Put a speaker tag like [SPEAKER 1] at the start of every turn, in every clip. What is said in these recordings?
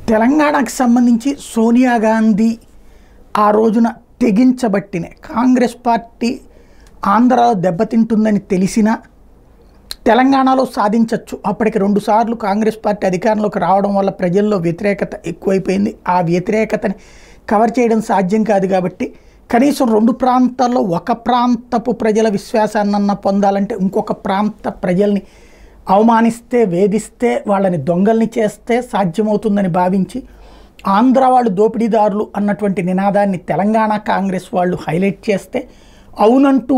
[SPEAKER 1] తెలంగాణకు సంబంధించి సోనియా గాంధీ ఆ రోజున తెగించబట్టినే కాంగ్రెస్ పార్టీ ఆంధ్రాలో దెబ్బతింటుందని తెలిసినా తెలంగాణలో సాధించవచ్చు. అప్పటికి 2 సార్లు కాంగ్రెస్ పార్టీ అధికారంలోకి రావడం వల్ల ప్రజల్లో వ్యతిరేకత ఎక్కువైపోయింది. ఆ వ్యతిరేకతని కవర్ చేయడం సాధ్యం కాదు కాబట్టి కనీసం 2 ప్రాంతాల్లో ఒక ప్రాంతపు ప్రజల విశ్వాసాన్నన్నా పొందాలంటే ఇంకొక ప్రాంత ప్రజల్ని అవమానిస్తే, వేధిస్తే, వాళ్ళని దొంగల్ని చేస్తే సాధ్యమవుతుందని భావించి ఆంధ్ర వాళ్ళు దోపిడీదారులు అన్నటువంటి నినాదాన్ని తెలంగాణ కాంగ్రెస్ వాళ్ళు హైలైట్ చేస్తే అవునంటూ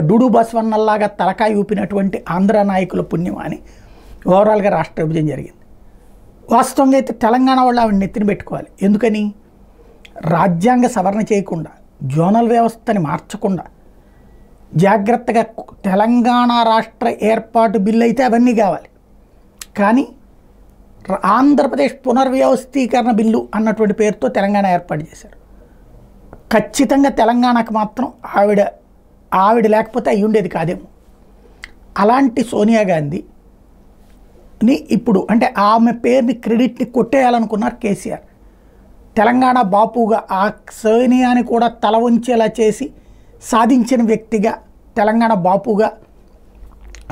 [SPEAKER 1] డూడు బసవన్నల్లాగా తలకాయ ఊపినటువంటి ఆంధ్ర నాయకుల పుణ్యం అని ఓవరాల్గా రాష్ట్ర విభజన జరిగింది. వాస్తవంగా అయితే తెలంగాణ వాళ్ళు ఆవిడ నెత్తిన పెట్టుకోవాలి. ఎందుకని? రాజ్యాంగ సవరణ చేయకుండా, జోనల్ వ్యవస్థని మార్చకుండా జాగ్రత్తగా తెలంగాణ రాష్ట్ర ఏర్పాటు బిల్లు అయితే అవన్నీ కావాలి. కానీ ఆంధ్రప్రదేశ్ పునర్వ్యవస్థీకరణ బిల్లు అన్నటువంటి పేరుతో తెలంగాణ ఏర్పాటు చేశారు. ఖచ్చితంగా తెలంగాణకు మాత్రం ఆవిడ లేకపోతే అయ్యి ఉండేది కాదేమో. అలాంటి సోనియా గాంధీని ఇప్పుడు అంటే ఆమె పేరుని క్రెడిట్ని కొట్టేయాలనుకున్నారు కేసీఆర్. తెలంగాణ బాపుగా ఆ సోనియాని కూడా తల వంచేలా చేసి సాధించిన వ్యక్తిగా తెలంగాణ బాపుగా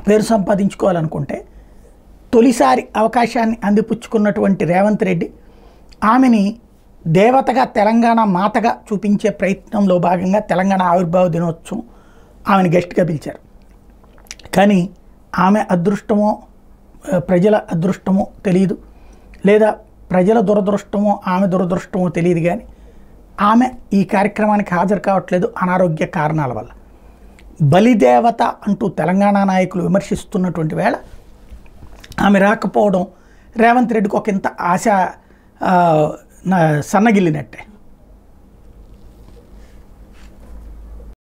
[SPEAKER 1] పేరు సంపాదించుకోవాలనుకుంటే తొలిసారి అవకాశాన్ని అందిపుచ్చుకున్నటువంటి రేవంత్ రెడ్డి ఆమెని దేవతగా, తెలంగాణ మాతగా చూపించే ప్రయత్నంలో భాగంగా తెలంగాణ ఆవిర్భావ దినోత్సవం ఆమెను గెస్ట్గా పిలిచారు. కానీ ఆమె అదృష్టమో ప్రజల అదృష్టమో తెలియదు, లేదా ప్రజల దురదృష్టమో ఆమె దురదృష్టమో తెలియదు. కానీ ఆమె ఈ కార్యక్రమానికి హాజరు కావట్లేదు అనారోగ్య కారణాల వల్ల. బలిదేవత అంటూ తెలంగాణ నాయకులు విమర్శిస్తున్నటువంటి వేళ ఆమె రాకపోవడం రేవంత్ రెడ్డికి ఒక ఇంత ఆశ సన్నగిల్లినట్టే.